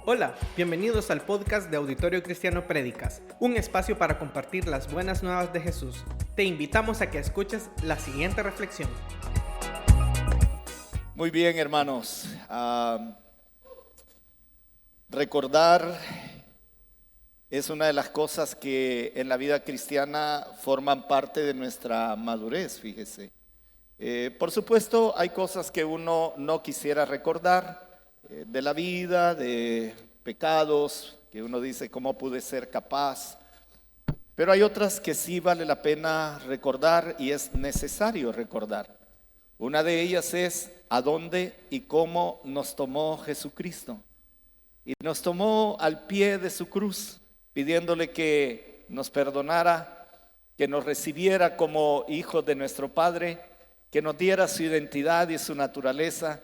Hola, bienvenidos al podcast de Auditorio Cristiano Prédicas, un espacio para compartir las buenas nuevas de Jesús. Te invitamos a que escuches la siguiente reflexión. Muy bien, hermanos. Recordar es una de las cosas que en la vida cristiana forman parte de nuestra madurez, fíjese. Por supuesto, hay cosas que uno no quisiera recordar de la vida, de pecados, que uno dice, ¿cómo pude ser capaz? Pero hay otras que sí vale la pena recordar y es necesario recordar. Una de ellas es a dónde y cómo nos tomó Jesucristo. Y nos tomó al pie de su cruz, pidiéndole que nos perdonara, que nos recibiera como hijos de nuestro Padre, que nos diera su identidad y su naturaleza.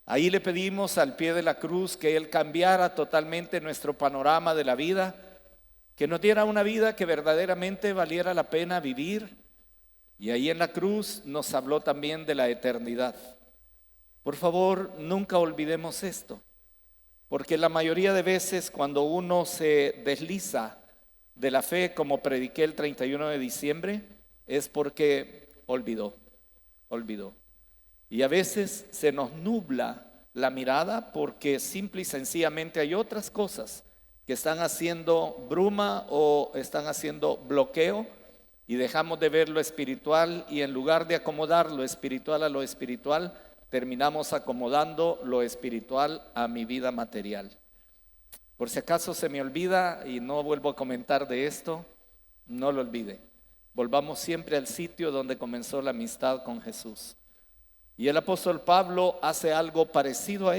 Ahí le pedimos al pie de la cruz que Él cambiara totalmente nuestro panorama de la vida, que nos diera una vida que verdaderamente valiera la pena vivir. Y ahí en la cruz nos habló también de la eternidad. Por favor, nunca olvidemos esto, porque la mayoría de veces cuando uno se desliza de la fe, como prediqué el 31 de diciembre, es porque olvidó. Y a veces se nos nubla la mirada porque simple y sencillamente hay otras cosas que están haciendo bruma o están haciendo bloqueo y dejamos de ver lo espiritual y en lugar de acomodar lo espiritual a lo espiritual, terminamos acomodando lo espiritual a mi vida material. Por si acaso se me olvida y no vuelvo a comentar de esto, no lo olvide. Volvamos siempre al sitio donde comenzó la amistad con Jesús. Y el apóstol Pablo hace algo parecido a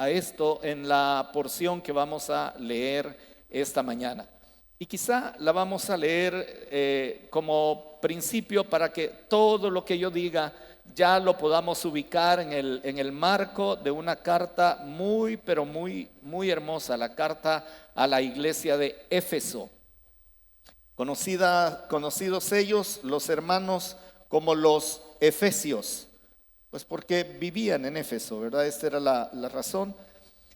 esto en la porción que vamos a leer esta mañana. Y quizá la vamos a leer como principio para que todo lo que yo diga ya lo podamos ubicar en el marco de una carta pero muy hermosa, la carta a la iglesia de Éfeso. Conocidos ellos, los hermanos, como los efesios, pues porque vivían en Éfeso, ¿verdad? Esta era la razón.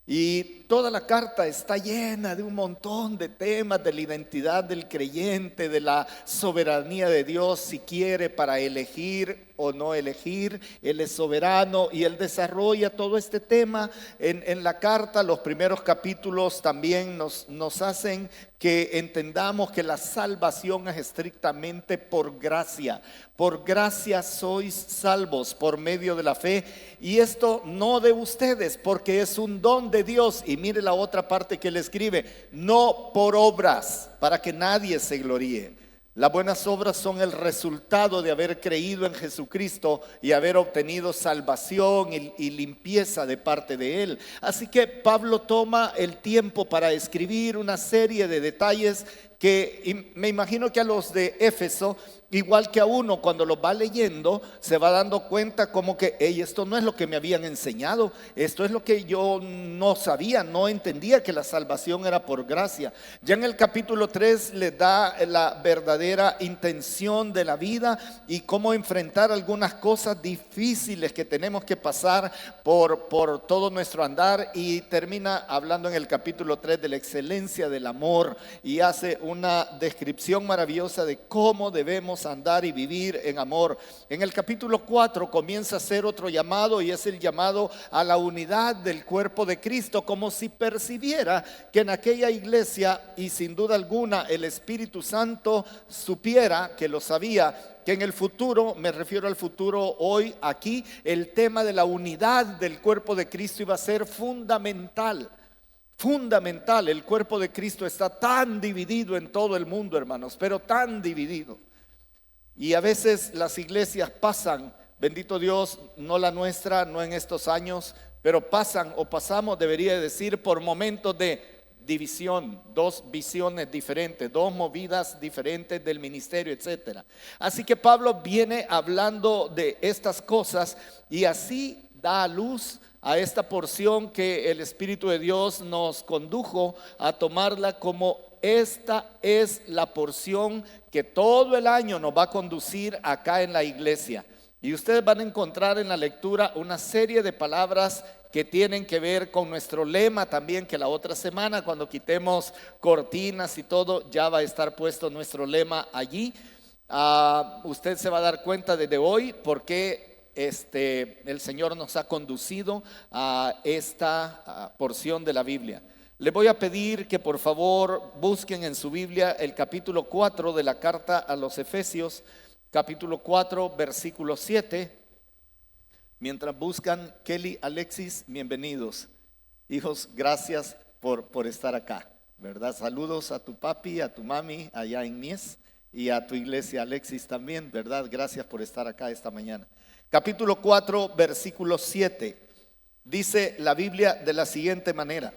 Y toda la carta está llena de un montón de temas de la identidad del creyente, de la soberanía de Dios, si quiere para elegir o no elegir. Él es soberano y Él desarrolla todo este tema en la carta. Los primeros capítulos también nos hacen que entendamos que la salvación es estrictamente por gracia. Por gracia sois salvos por medio de la fe, y esto no de ustedes, porque es un don de Dios. Y mire la otra parte que él escribe: no por obras, para que nadie se gloríe. Las buenas obras son el resultado de haber creído en Jesucristo y haber obtenido salvación y limpieza de parte de Él. Así que Pablo toma el tiempo para escribir una serie de detalles que me imagino que a los de Éfeso, igual que a uno cuando lo va leyendo, se va dando cuenta como que esto no es lo que me habían enseñado, esto es lo que yo no sabía, no entendía, que la salvación era por gracia. Ya en el capítulo 3 le da la verdadera intención de la vida y cómo enfrentar algunas cosas difíciles que tenemos que pasar por todo nuestro andar, y termina hablando en el capítulo 3 de la excelencia del amor y hace una descripción maravillosa de cómo debemos andar y vivir en amor. En el capítulo 4 comienza a hacer otro llamado, y es el llamado a la unidad del cuerpo de Cristo, como si percibiera que en aquella iglesia, y sin duda alguna el Espíritu Santo supiera que lo sabía, que en el futuro, me refiero al futuro hoy aquí, el tema de la unidad del cuerpo de Cristo iba a ser fundamental. El cuerpo de Cristo está tan dividido en todo el mundo, hermanos, pero tan dividido. Y a veces las iglesias pasan, bendito Dios, no la nuestra, no en estos años, pero pasamos, debería decir, por momentos de división, dos visiones diferentes, dos movidas diferentes del ministerio, etcétera. Así que Pablo viene hablando de estas cosas y así da a luz a esta porción que el Espíritu de Dios nos condujo a tomarla como esta es la porción que todo el año nos va a conducir acá en la iglesia. Y ustedes van a encontrar en la lectura una serie de palabras que tienen que ver con nuestro lema también, que la otra semana cuando quitemos cortinas y todo, ya va a estar puesto nuestro lema allí. Usted se va a dar cuenta desde hoy por qué el Señor nos ha conducido a esta porción de la Biblia. Le voy a pedir que por favor busquen en su Biblia el capítulo 4 de la carta a los Efesios, capítulo 4, versículo 7. Mientras buscan, Kelly, Alexis, bienvenidos. Hijos, gracias por estar acá, ¿verdad? Saludos a tu papi, a tu mami allá en Mies y a tu iglesia, Alexis, también, ¿verdad? Gracias por estar acá esta mañana. Capítulo 4, versículo 7. Dice la Biblia de la siguiente manera: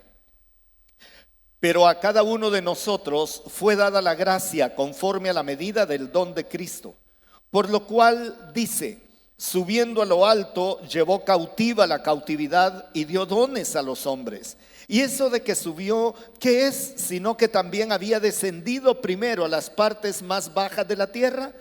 pero a cada uno de nosotros fue dada la gracia conforme a la medida del don de Cristo. Por lo cual dice, subiendo a lo alto, llevó cautiva la cautividad y dio dones a los hombres. Y eso de que subió, ¿qué es? Sino que también había descendido primero a las partes más bajas de la tierra.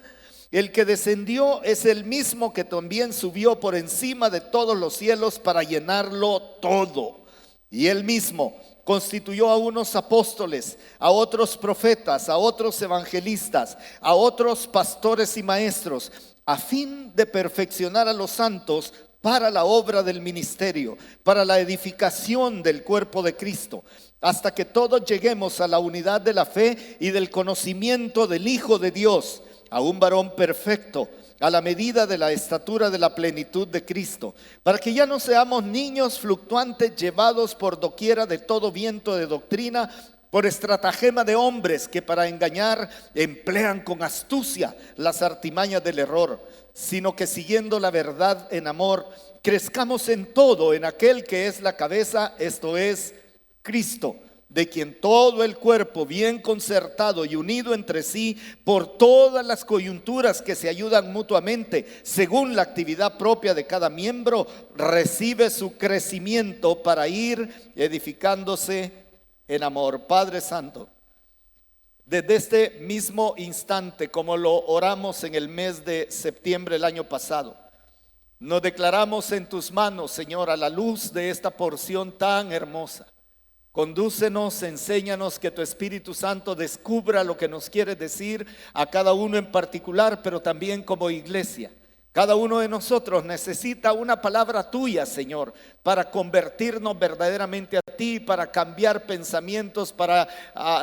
El que descendió es el mismo que también subió por encima de todos los cielos para llenarlo todo. Y él mismo constituyó a unos apóstoles, a otros profetas, a otros evangelistas, a otros pastores y maestros, a fin de perfeccionar a los santos para la obra del ministerio, para la edificación del cuerpo de Cristo, hasta que todos lleguemos a la unidad de la fe y del conocimiento del Hijo de Dios, a un varón perfecto, a la medida de la estatura de la plenitud de Cristo, para que ya no seamos niños fluctuantes llevados por doquiera de todo viento de doctrina, por estratagema de hombres que para engañar emplean con astucia las artimañas del error, sino que siguiendo la verdad en amor, crezcamos en todo en aquel que es la cabeza, esto es Cristo, de quien todo el cuerpo, bien concertado y unido entre sí por todas las coyunturas que se ayudan mutuamente, según la actividad propia de cada miembro, recibe su crecimiento para ir edificándose en amor. Padre Santo, desde este mismo instante, como lo oramos en el mes de septiembre del año pasado, nos declaramos en tus manos, Señor, a la luz de esta porción tan hermosa. Condúcenos, enséñanos, que tu Espíritu Santo descubra lo que nos quiere decir a cada uno en particular, pero también como iglesia. Cada uno de nosotros necesita una palabra tuya, Señor, para convertirnos verdaderamente a ti, para cambiar pensamientos, para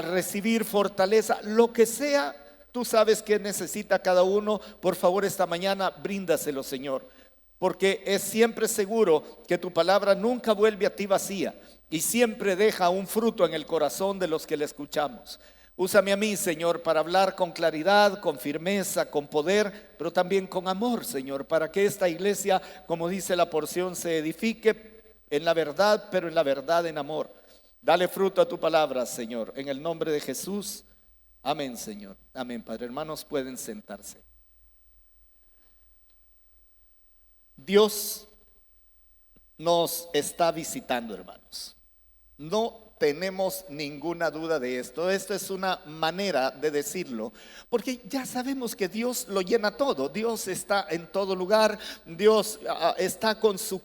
recibir fortaleza, lo que sea. Tú sabes que necesita cada uno. Por favor, esta mañana bríndaselo, Señor, porque es siempre seguro que tu palabra nunca vuelve a ti vacía y siempre deja un fruto en el corazón de los que le escuchamos. Úsame a mí, Señor, para hablar con claridad, con firmeza, con poder, pero también con amor, Señor, para que esta iglesia, como dice la porción, se edifique en la verdad, pero en la verdad en amor. Dale fruto a tu palabra, Señor, en el nombre de Jesús. Amén, Señor. Amén, Padre. Hermanos, pueden sentarse. Dios nos está visitando, hermanos. No tenemos ninguna duda de esto. Esto es una manera de decirlo, porque ya sabemos que Dios lo llena todo. Dios está en todo lugar. Dios está con su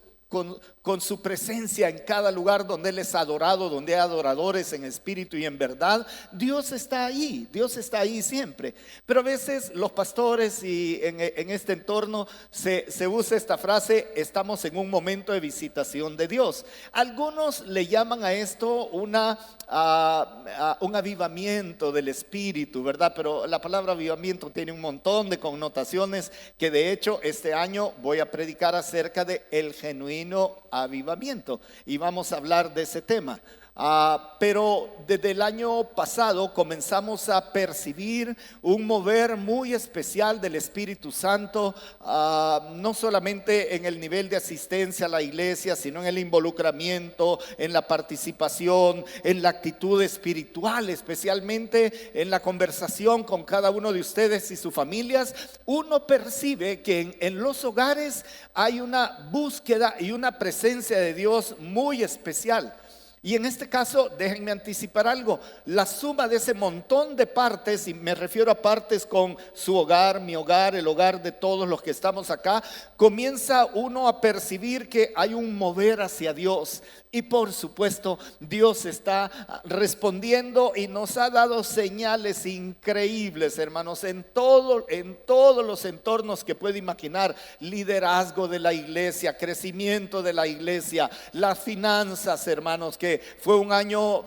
presencia en cada lugar donde Él es adorado, donde hay adoradores en espíritu y en verdad. Dios está ahí siempre. Pero a veces los pastores y en este entorno se usa esta frase: estamos en un momento de visitación de Dios. Algunos le llaman a esto un avivamiento del espíritu, ¿verdad? Pero la palabra avivamiento tiene un montón de connotaciones, que de hecho este año voy a predicar acerca de el genuino avivamiento y vamos a hablar de ese tema. Pero desde el año pasado comenzamos a percibir un mover muy especial del Espíritu Santo, no solamente en el nivel de asistencia a la iglesia, sino en el involucramiento, en la participación, en la actitud espiritual, especialmente en la conversación con cada uno de ustedes y sus familias. Uno percibe que en los hogares hay una búsqueda y una presencia de Dios muy especial. Y en este caso, déjenme anticipar algo, la suma de ese montón de partes, y me refiero a partes con su hogar, mi hogar, el hogar de todos los que estamos acá, comienza uno a percibir que hay un mover hacia Dios. Y por supuesto, Dios está respondiendo y nos ha dado señales increíbles, hermanos, en todos los entornos que puede imaginar. Liderazgo de la iglesia, crecimiento de la iglesia, las finanzas, hermanos, que fue un año,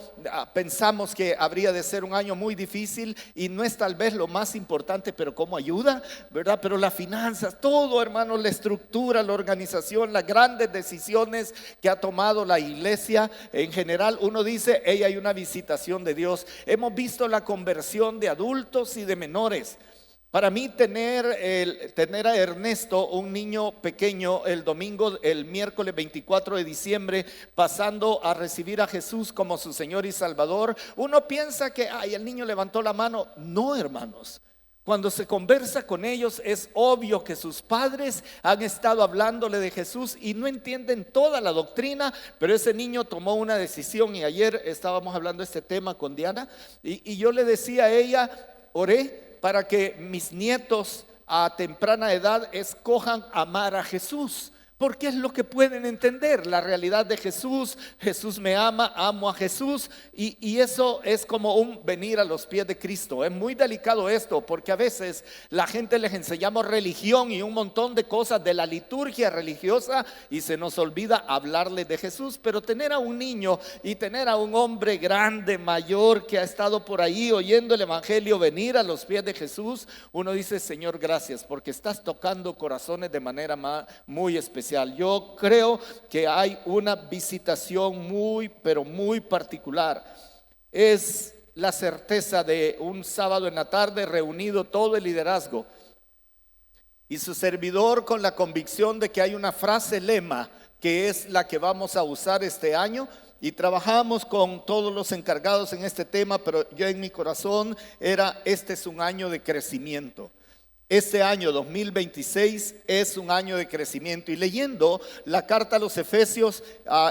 pensamos que habría de ser un año muy difícil y no es tal vez lo más importante, pero como ayuda, ¿verdad? Pero las finanzas, todo, hermanos, la estructura, la organización, las grandes decisiones que ha tomado la iglesia en general, uno dice, hey, hay una visitación de Dios. Hemos visto la conversión de adultos y de menores. Para mí tener a Ernesto, un niño pequeño, el miércoles 24 de diciembre, pasando a recibir a Jesús como su Señor y Salvador, uno piensa que, ay, el niño levantó la mano. No, hermanos. Cuando se conversa con ellos es obvio que sus padres han estado hablándole de Jesús y no entienden toda la doctrina, pero ese niño tomó una decisión. Y ayer estábamos hablando de este tema con Diana y yo le decía a ella, oré para que mis nietos a temprana edad escojan amar a Jesús, porque es lo que pueden entender, la realidad de Jesús. Jesús me ama, amo a Jesús, y eso es como un venir a los pies de Cristo. Es muy delicado esto, porque a veces la gente les enseñamos religión y un montón de cosas de la liturgia religiosa y se nos olvida hablarles de Jesús. Pero tener a un niño y tener a un hombre grande, mayor, que ha estado por ahí oyendo el evangelio, venir a los pies de Jesús, uno dice, Señor, gracias, porque estás tocando corazones de manera muy especial. Yo creo que hay una visitación muy, pero muy particular. Es la certeza de un sábado en la tarde reunido todo el liderazgo y su servidor con la convicción de que hay una frase lema que es la que vamos a usar este año. Y trabajamos con todos los encargados en este tema, pero yo en mi corazón era, este es un año de crecimiento. Este año 2026 es un año de crecimiento. Y leyendo la carta a los Efesios,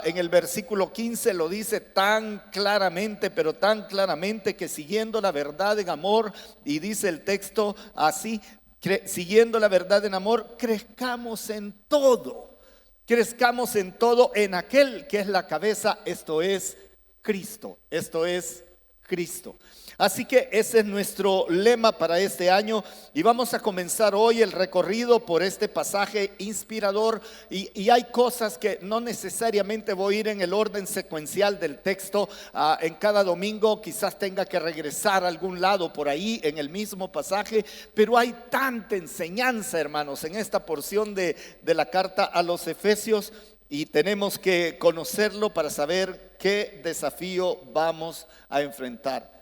en el versículo 15 lo dice tan claramente, pero tan claramente, que siguiendo la verdad en amor, y dice el texto así, siguiendo la verdad en amor, crezcamos en todo. Crezcamos en todo en aquel que es la cabeza, esto es Cristo. Esto es Cristo. Así que ese es nuestro lema para este año y vamos a comenzar hoy el recorrido por este pasaje inspirador y hay cosas que no necesariamente voy a ir en el orden secuencial del texto. En cada domingo quizás tenga que regresar a algún lado por ahí en el mismo pasaje, pero hay tanta enseñanza, hermanos, en esta porción de la carta a los Efesios y tenemos que conocerlo para saber qué desafío vamos a enfrentar.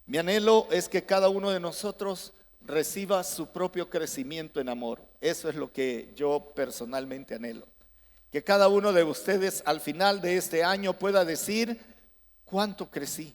Mi anhelo es que cada uno de nosotros reciba su propio crecimiento en amor. Eso es lo que yo personalmente anhelo. Que cada uno de ustedes al final de este año pueda decir cuánto crecí.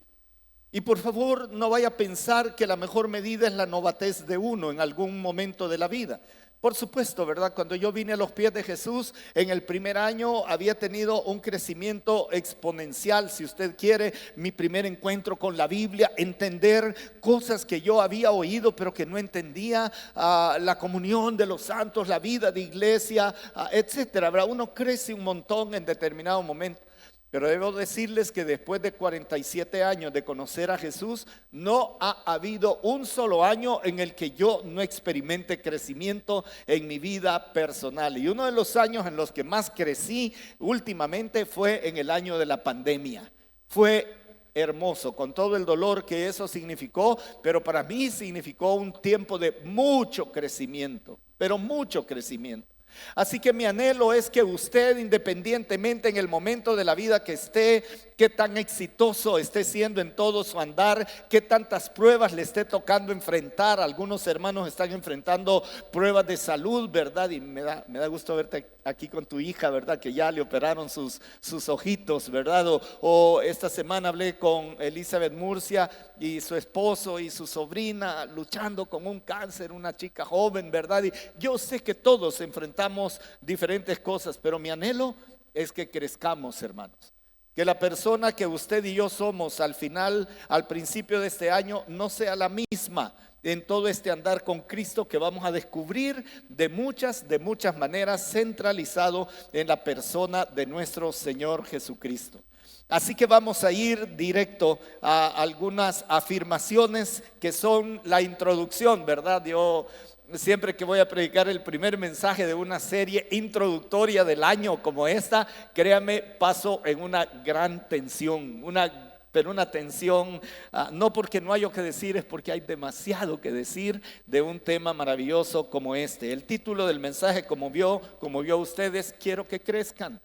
Y por favor no vaya a pensar que la mejor medida es la novatez de uno en algún momento de la vida. Por supuesto, ¿verdad? Cuando yo vine a los pies de Jesús en el primer año había tenido un crecimiento exponencial, si usted quiere, mi primer encuentro con la Biblia, entender cosas que yo había oído pero que no entendía, la comunión de los santos, la vida de iglesia, etcétera, ¿verdad? Uno crece un montón en determinado momento. Pero debo decirles que después de 47 años de conocer a Jesús, no ha habido un solo año en el que yo no experimente crecimiento en mi vida personal. Y uno de los años en los que más crecí últimamente fue en el año de la pandemia. Fue hermoso, con todo el dolor que eso significó, pero para mí significó un tiempo de mucho crecimiento, pero mucho crecimiento. Así que mi anhelo es que usted, independientemente en el momento de la vida que esté, qué tan exitoso esté siendo en todo su andar, qué tantas pruebas le esté tocando enfrentar. Algunos hermanos están enfrentando pruebas de salud, ¿verdad? Y me da gusto verte aquí con tu hija, ¿verdad? Que ya le operaron sus ojitos, ¿verdad? O esta semana hablé con Elizabeth Murcia y su esposo y su sobrina luchando con un cáncer, una chica joven, ¿verdad? Y yo sé que todos enfrentamos diferentes cosas, pero mi anhelo es que crezcamos, hermanos. que la persona que usted y yo somos al principio de este año, no sea la misma en todo este andar con Cristo que vamos a descubrir de muchas maneras, centralizado en la persona de nuestro Señor Jesucristo. Así que vamos a ir directo a algunas afirmaciones que son la introducción, ¿verdad? Yo siempre que voy a predicar el primer mensaje de una serie introductoria del año como esta, créame, paso en una gran tensión, pero una tensión, no porque no haya que decir, es porque hay demasiado que decir de un tema maravilloso como este. El título del mensaje, como vio ustedes, quiero que crezcan.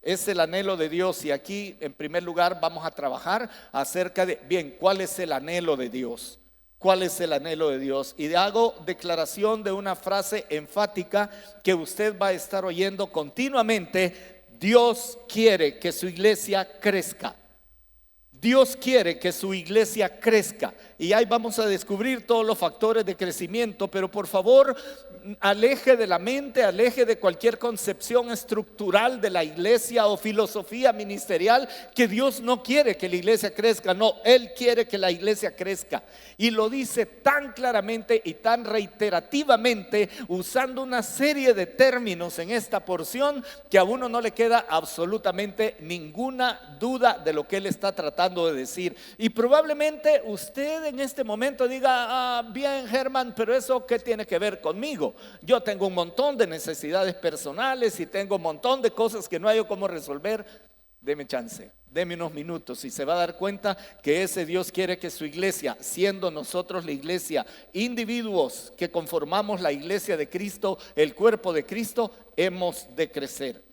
Es el anhelo de Dios, y aquí en primer lugar vamos a trabajar acerca de, bien, ¿cuál es el anhelo de Dios? ¿Cuál es el anhelo de Dios? Y hago declaración de una frase enfática que usted va a estar oyendo continuamente: Dios quiere que su iglesia crezca. Dios quiere que su iglesia crezca, y ahí vamos a descubrir todos los factores de crecimiento. Pero por favor, aleje de la mente, aleje de cualquier concepción estructural de la iglesia o filosofía ministerial que Dios no quiere que la iglesia crezca. No, Él quiere que la iglesia crezca, y lo dice tan claramente y tan reiterativamente, usando una serie de términos en esta porción que a uno no le queda absolutamente ninguna duda de lo que Él está tratando de decir. Y probablemente usted en este momento diga: bien, Germán, pero eso ¿qué tiene que ver conmigo? Yo tengo un montón de necesidades personales y tengo un montón de cosas que no hay cómo resolver. Deme chance, deme unos minutos, y se va a dar cuenta que ese Dios quiere que su iglesia, siendo nosotros la iglesia, individuos que conformamos la iglesia de Cristo, el cuerpo de Cristo, hemos de crecer.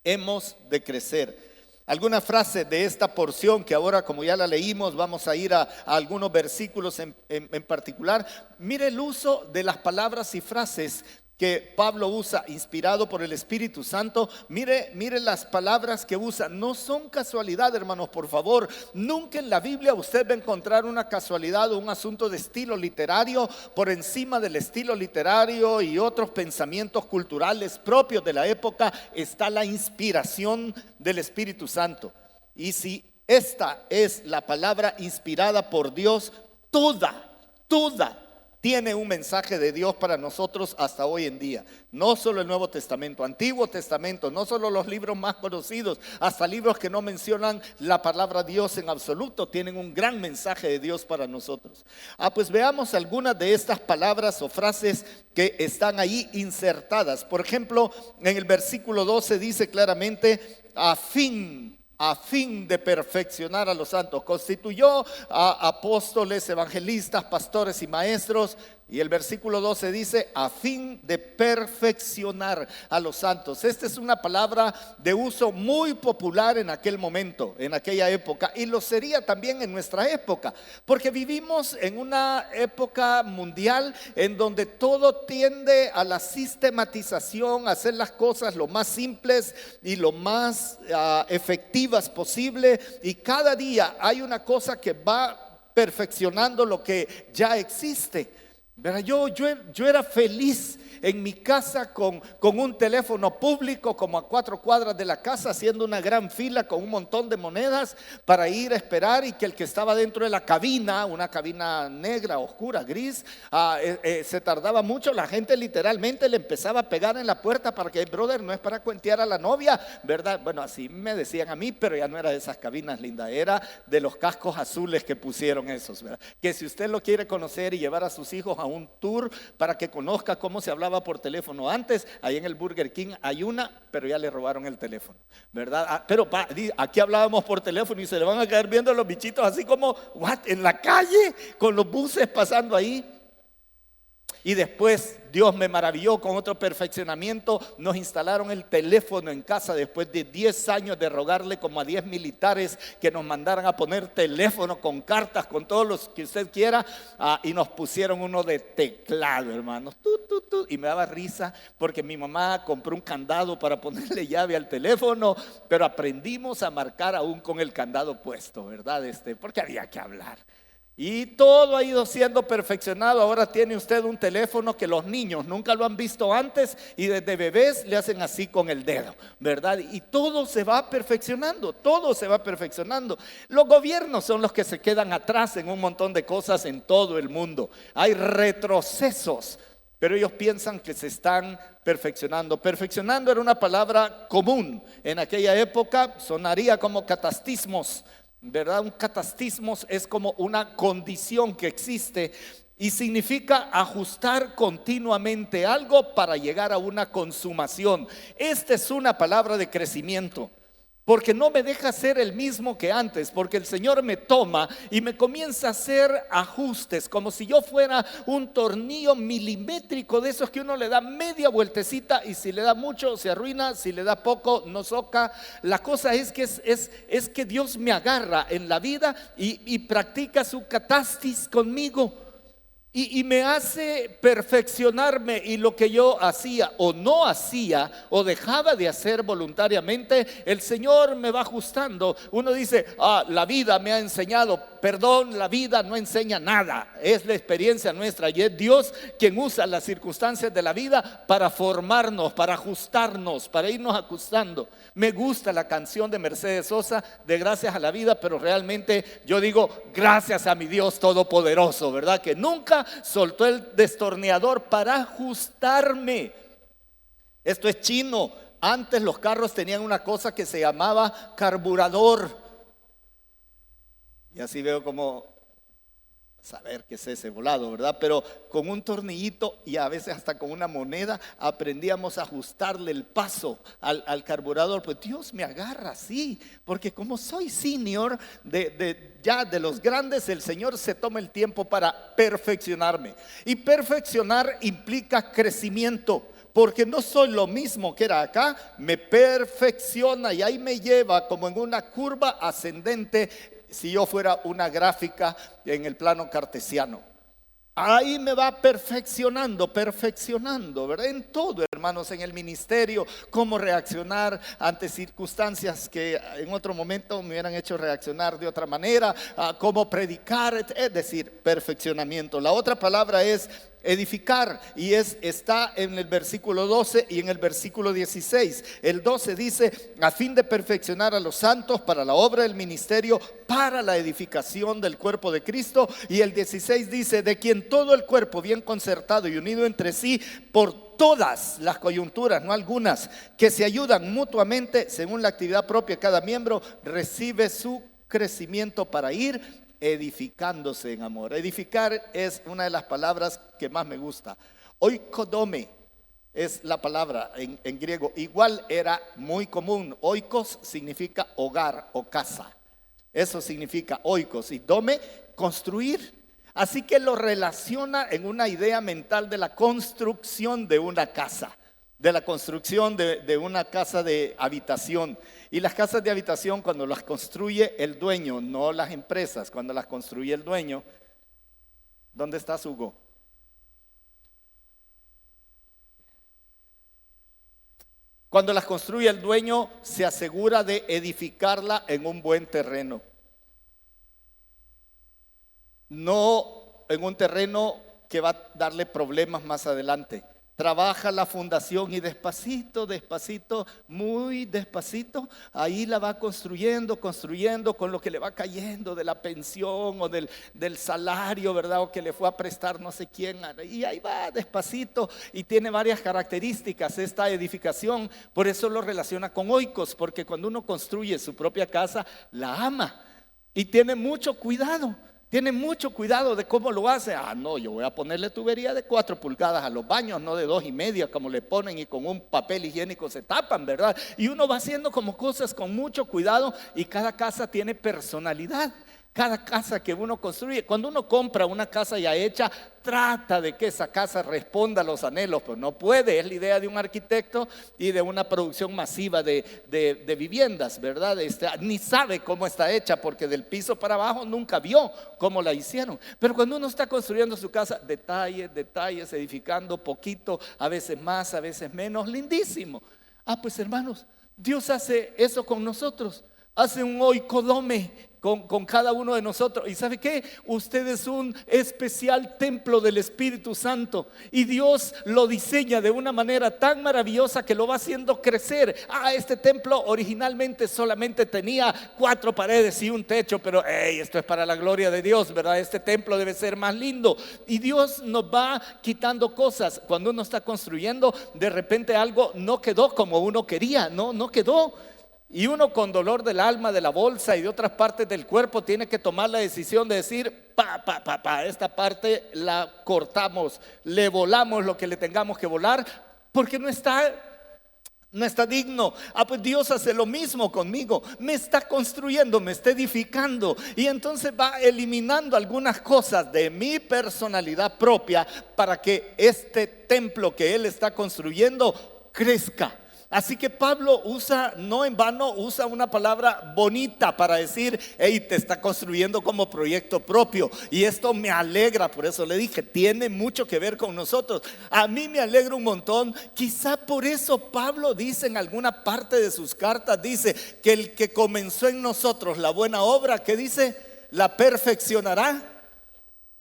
Hemos de crecer. Alguna frase de esta porción que ahora, como ya la leímos, vamos a ir a algunos versículos en particular. Mire el uso de las palabras y frases que Pablo usa, inspirado por el Espíritu Santo. Mire las palabras que usa. No son casualidad, hermanos, por favor. Nunca en la Biblia usted va a encontrar una casualidad o un asunto de estilo literario por encima del estilo literario y otros pensamientos culturales propios de la época. Está la inspiración del Espíritu Santo. Y si esta es la palabra inspirada por Dios, toda tiene un mensaje de Dios para nosotros hasta hoy en día. No solo el Nuevo Testamento, Antiguo Testamento, no solo los libros más conocidos, hasta libros que no mencionan la palabra Dios en absoluto, tienen un gran mensaje de Dios para nosotros. Pues veamos algunas de estas palabras o frases que están ahí insertadas. Por ejemplo, en el versículo 12 dice claramente: a fin de perfeccionar a los santos, constituyó a apóstoles, evangelistas, pastores y maestros. Y el versículo 12 dice: a fin de perfeccionar a los santos. Esta es una palabra de uso muy popular en aquel momento, en aquella época, y lo sería también en nuestra época, porque vivimos en una época mundial en donde todo tiende a la sistematización, a hacer las cosas lo más simples y lo más efectivas posible, y cada día hay una cosa que va perfeccionando lo que ya existe. Yo era feliz en mi casa con un teléfono público como a 4 cuadras de la casa, haciendo una gran fila con un montón de monedas para ir a esperar, y que el que estaba dentro de la cabina, una cabina negra, oscura, gris, se tardaba mucho. La gente literalmente le empezaba a pegar en la puerta para que: brother, no es para cuentear a la novia, ¿verdad? Bueno, así me decían a mí, pero ya no era de esas cabinas lindas, era de los cascos azules que pusieron esos, ¿verdad? Que si usted lo quiere conocer y llevar a sus hijos a un tour para que conozca cómo se hablaba por teléfono antes, ahí en el Burger King hay una, pero ya le robaron el teléfono, ¿verdad? Pero aquí hablábamos por teléfono y se le van a quedar viendo los bichitos así como, ¿what? En la calle, con los buses pasando ahí. Y después Dios me maravilló con otro perfeccionamiento. Nos instalaron el teléfono en casa después de 10 años de rogarle como a 10 militares que nos mandaran a poner teléfono con cartas, con todos los que usted quiera, y nos pusieron uno de teclado, hermanos. Y me daba risa porque mi mamá compró un candado para ponerle llave al teléfono, pero aprendimos a marcar aún con el candado puesto, ¿verdad? Porque había que hablar. Y todo ha ido siendo perfeccionado. Ahora tiene usted un teléfono que los niños nunca lo han visto antes y desde bebés le hacen así con el dedo, ¿verdad? Y todo se va perfeccionando, todo se va perfeccionando. Los gobiernos son los que se quedan atrás en un montón de cosas en todo el mundo. Hay retrocesos, pero ellos piensan que se están perfeccionando. Perfeccionando era una palabra común en aquella época, sonaría como catastismos, ¿verdad? Un catastismos es como una condición que existe y significa ajustar continuamente algo para llegar a una consumación. Esta es una palabra de crecimiento, porque no me deja ser el mismo que antes, porque el Señor me toma y me comienza a hacer ajustes, como si yo fuera un tornillo milimétrico de esos que uno le da media vueltecita y si le da mucho se arruina, si le da poco no soca. La cosa es que es que Dios me agarra en la vida y practica su catastis conmigo. Y me hace perfeccionarme, y lo que yo hacía o no hacía o dejaba de hacer voluntariamente, el Señor me va ajustando. Uno dice, la vida me ha enseñado. Perdón, la vida no enseña nada, es la experiencia nuestra y es Dios quien usa las circunstancias de la vida para formarnos, para ajustarnos, para irnos ajustando. Me gusta la canción de Mercedes Sosa de Gracias a la Vida, pero realmente yo digo gracias a mi Dios Todopoderoso, ¿verdad? Que nunca soltó el destornillador para ajustarme. Esto es chino. Antes los carros tenían una cosa que se llamaba carburador. Y así veo como saber qué es ese volado, ¿verdad? Pero con un tornillito y a veces hasta con una moneda aprendíamos a ajustarle el paso al carburador. Pues Dios me agarra así, porque como soy senior ya de los grandes, el Señor se toma el tiempo para perfeccionarme. Y perfeccionar implica crecimiento, porque no soy lo mismo que era acá, me perfecciona y ahí me lleva como en una curva ascendente. Si yo fuera una gráfica en el plano cartesiano, ahí me va perfeccionando, ¿verdad? En todo, hermanos, en el ministerio, cómo reaccionar ante circunstancias que en otro momento me hubieran hecho reaccionar de otra manera, cómo predicar, es decir, perfeccionamiento. La otra palabra es edificar y está en el versículo 12 y en el versículo 16. El 12 dice: a fin de perfeccionar a los santos para la obra del ministerio, para la edificación del cuerpo de Cristo. Y el 16 dice: de quien todo el cuerpo bien concertado y unido entre sí por todas las coyunturas, no algunas, que se ayudan mutuamente según la actividad propia de cada miembro, recibe su crecimiento para ir edificándose en amor. Edificar es una de las palabras que más me gusta. Oikodome es la palabra en griego. Igual era muy común. Oikos significa hogar o casa. Eso significa oikos. Y dome, construir. Así que lo relaciona en una idea mental de la construcción de una casa, de la construcción de una casa de habitación. Y las casas de habitación, cuando las construye el dueño, no las empresas, cuando las construye el dueño. ¿Dónde estás, Hugo? Cuando las construye el dueño, se asegura de edificarla en un buen terreno. No en un terreno que va a darle problemas más adelante. Trabaja la fundación y despacito, muy despacito, ahí la va construyendo con lo que le va cayendo de la pensión o del salario, ¿verdad? O que le fue a prestar no sé quién. Y ahí va despacito y tiene varias características esta edificación. Por eso lo relaciona con oikos, porque cuando uno construye su propia casa, la ama y tiene mucho cuidado. Tiene mucho cuidado de cómo lo hace. No, yo voy a ponerle tubería de 4 pulgadas a los baños, no de 2,5 como le ponen y con un papel higiénico se tapan, ¿verdad? Y uno va haciendo como cosas con mucho cuidado y cada casa tiene personalidad. Cada casa que uno construye, cuando uno compra una casa ya hecha, trata de que esa casa responda a los anhelos, pero no puede. Es la idea de un arquitecto y de una producción masiva de viviendas, ¿verdad? Ni sabe cómo está hecha, porque del piso para abajo nunca vio cómo la hicieron. Pero cuando uno está construyendo su casa, detalles, edificando poquito, a veces más, a veces menos, lindísimo. Pues hermanos, Dios hace eso con nosotros. hace un oikodome con cada uno de nosotros. ¿Y sabe qué? Usted es un especial templo del Espíritu Santo y Dios lo diseña de una manera tan maravillosa que lo va haciendo crecer. Este templo originalmente solamente tenía 4 paredes y un techo, pero esto es para la gloria de Dios, ¿verdad? Este templo debe ser más lindo. Y Dios nos va quitando cosas. Cuando uno está construyendo, de repente algo no quedó como uno quería, no quedó. Y uno con dolor del alma, de la bolsa y de otras partes del cuerpo tiene que tomar la decisión de decir, esta parte la cortamos, le volamos lo que le tengamos que volar, porque no está digno. Pues Dios hace lo mismo conmigo, me está construyendo, me está edificando, y entonces va eliminando algunas cosas de mi personalidad propia para que este templo que Él está construyendo crezca. Así que Pablo no en vano, usa una palabra bonita para decir, te está construyendo como proyecto propio. Y esto me alegra, por eso le dije, tiene mucho que ver con nosotros. A mí me alegra un montón. Quizá por eso Pablo dice en alguna parte de sus cartas, dice que el que comenzó en nosotros la buena obra, que dice, la perfeccionará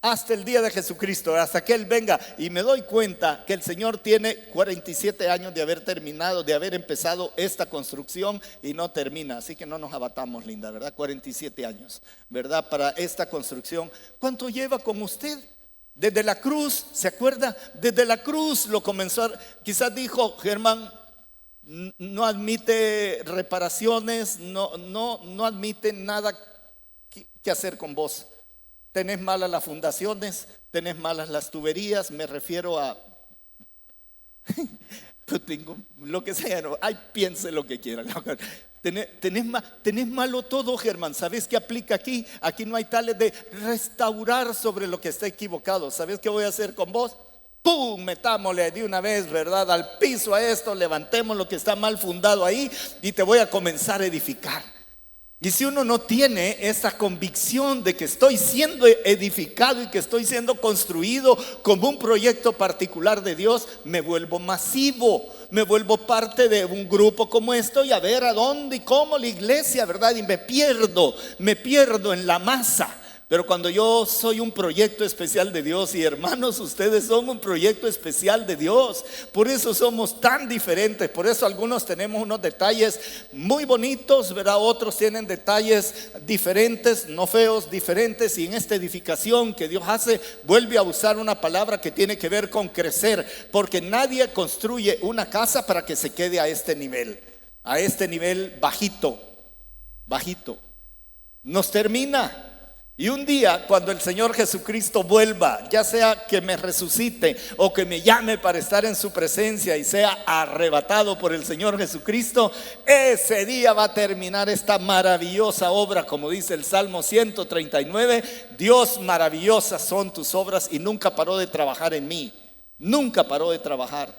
hasta el día de Jesucristo, hasta que Él venga. Y me doy cuenta que el Señor tiene 47 años de haber terminado, de haber empezado esta construcción y no termina. Así que no nos abatamos, linda, ¿verdad? 47 años, ¿verdad? Para esta construcción. ¿Cuánto lleva con usted? Desde la cruz, ¿se acuerda? Desde la cruz lo comenzó. Quizás dijo, Germán, no admite reparaciones, no admite nada que hacer con vos. Tenés malas las fundaciones, tenés malas las tuberías, me refiero a tengo lo que sea, no, piense lo que quiera. Tenés malo todo, Germán. ¿Sabes qué aplica aquí? Aquí no hay tales de restaurar sobre lo que está equivocado. ¿Sabes qué voy a hacer con vos? ¡Pum! Metámosle de una vez, ¿verdad? Al piso a esto, levantemos lo que está mal fundado ahí y te voy a comenzar a edificar. Y si uno no tiene esa convicción de que estoy siendo edificado y que estoy siendo construido como un proyecto particular de Dios, me vuelvo masivo, me vuelvo parte de un grupo como esto y a ver a dónde y cómo la iglesia, ¿verdad? Y me pierdo en la masa. Pero cuando yo soy un proyecto especial de Dios, y hermanos, ustedes son un proyecto especial de Dios, por eso somos tan diferentes, por eso algunos tenemos unos detalles muy bonitos, ¿verdad? Otros tienen detalles diferentes, no feos, diferentes, y en esta edificación que Dios hace, vuelve a usar una palabra que tiene que ver con crecer, porque nadie construye una casa para que se quede a este nivel bajito, nos termina. Y un día cuando el Señor Jesucristo vuelva, ya sea que me resucite o que me llame para estar en su presencia y sea arrebatado por el Señor Jesucristo, ese día va a terminar esta maravillosa obra, como dice el Salmo 139, Dios, maravillosas son tus obras, y nunca paró de trabajar en mí, nunca paró de trabajar.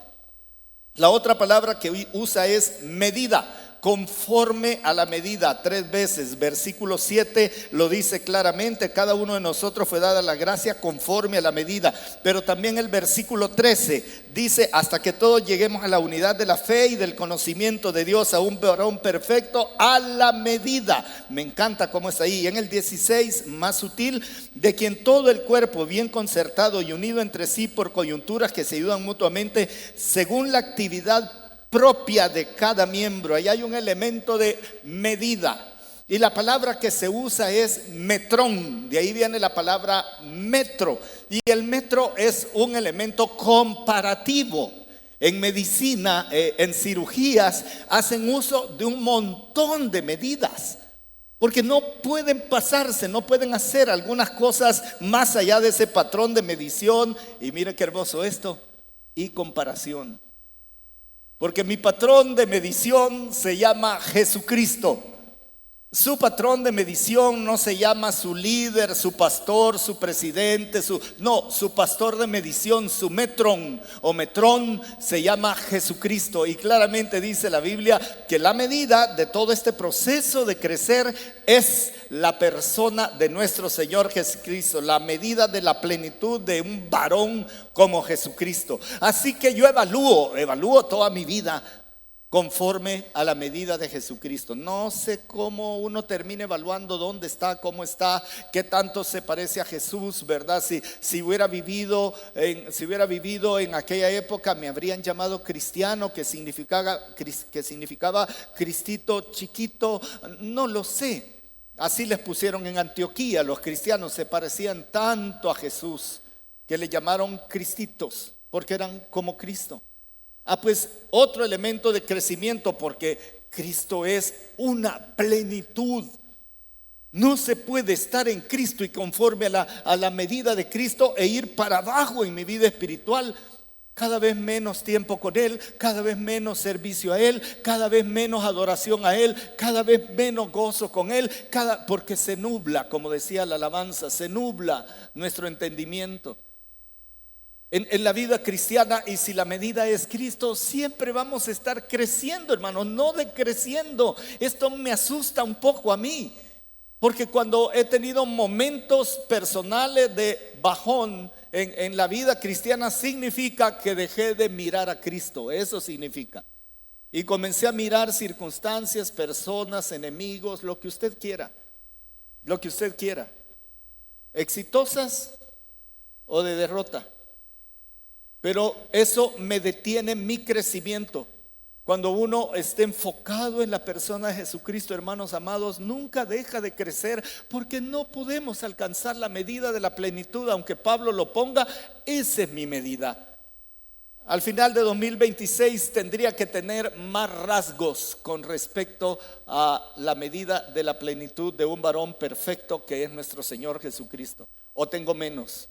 La otra palabra que usa es medida. Conforme a la medida, 3 veces. Versículo 7 lo dice claramente: cada uno de nosotros fue dada la gracia conforme a la medida. Pero también el versículo 13 dice: hasta que todos lleguemos a la unidad de la fe y del conocimiento de Dios, a un varón perfecto a la medida. Me encanta cómo está ahí. Y en el 16, más sutil: de quien todo el cuerpo, bien concertado y unido entre sí por coyunturas que se ayudan mutuamente según la actividad propia de cada miembro. Ahí hay un elemento de medida, y la palabra que se usa es metrón. De ahí viene la palabra metro, y el metro es un elemento comparativo. En medicina, en cirugías, hacen uso de un montón de medidas, porque no pueden pasarse, no pueden hacer algunas cosas más allá de ese patrón de medición. Y miren qué hermoso esto, y comparación. Porque mi patrón de medición se llama Jesucristo. Su patrón de medición no se llama su líder, su pastor, su presidente, su pastor de medición, su metrón o metrón se llama Jesucristo. Y claramente dice la Biblia que la medida de todo este proceso de crecer es la persona de nuestro Señor Jesucristo, la medida de la plenitud de un varón como Jesucristo. Así que yo evalúo toda mi vida conforme a la medida de Jesucristo. No sé cómo uno termina evaluando dónde está, cómo está, qué tanto se parece a Jesús, ¿verdad? Si hubiera vivido en aquella época, me habrían llamado cristiano, que significaba Cristito chiquito, no lo sé. Así les pusieron en Antioquía. Los cristianos se parecían tanto a Jesús que le llamaron cristitos, porque eran como Cristo. Pues otro elemento de crecimiento, porque Cristo es una plenitud. No se puede estar en Cristo y conforme a la medida de Cristo e ir para abajo en mi vida espiritual. Cada vez menos tiempo con Él, cada vez menos servicio a Él, cada vez menos adoración a Él, cada vez menos gozo con Él, porque se nubla, como decía la alabanza, se nubla nuestro entendimiento. En la vida cristiana, y si la medida es Cristo, siempre vamos a estar creciendo, hermano, no decreciendo. Esto me asusta un poco a mí, porque cuando he tenido momentos personales de bajón en la vida cristiana, significa que dejé de mirar a Cristo. Eso significa. Y comencé a mirar circunstancias, personas, enemigos, lo que usted quiera, exitosas o de derrota. Pero eso me detiene mi crecimiento. Cuando uno esté enfocado en la persona de Jesucristo, hermanos amados, nunca deja de crecer, porque no podemos alcanzar la medida de la plenitud. Aunque Pablo lo ponga, esa es mi medida. Al final de 2026 tendría que tener más rasgos con respecto a la medida de la plenitud de un varón perfecto, que es nuestro Señor Jesucristo. ¿O tengo menos?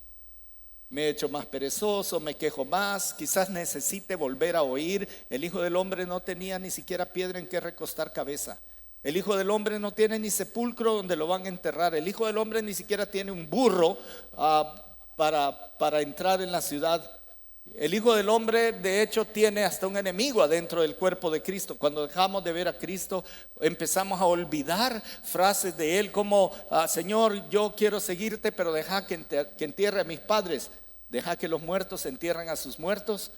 Me he hecho más perezoso, me quejo más, quizás necesite volver a oír. El Hijo del Hombre no tenía ni siquiera piedra en que recostar cabeza. El Hijo del Hombre no tiene ni sepulcro donde lo van a enterrar. El Hijo del Hombre ni siquiera tiene un burro para entrar en la ciudad. El Hijo del Hombre, de hecho, tiene hasta un enemigo adentro del cuerpo de Cristo. Cuando dejamos de ver a Cristo, empezamos a olvidar frases de Él como: Señor, yo quiero seguirte, pero deja que entierre a mis padres. Deja que los muertos entierren a sus muertos,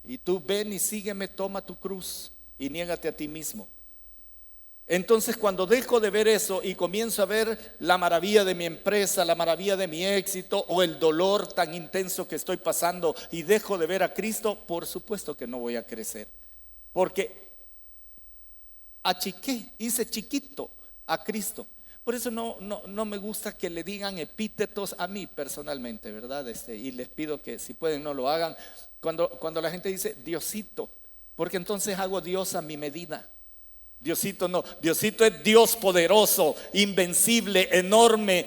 y tú ven y sígueme, toma tu cruz y niégate a ti mismo. Entonces, cuando dejo de ver eso y comienzo a ver la maravilla de mi empresa, la maravilla de mi éxito, o el dolor tan intenso que estoy pasando, y dejo de ver a Cristo, por supuesto que no voy a crecer, porque hice chiquito a Cristo. Por eso no me gusta que le digan epítetos a mí personalmente, ¿verdad? Y les pido que si pueden no lo hagan. Cuando la gente dice Diosito, porque entonces hago Dios a mi medida. Diosito no, Diosito es Dios poderoso, invencible, enorme.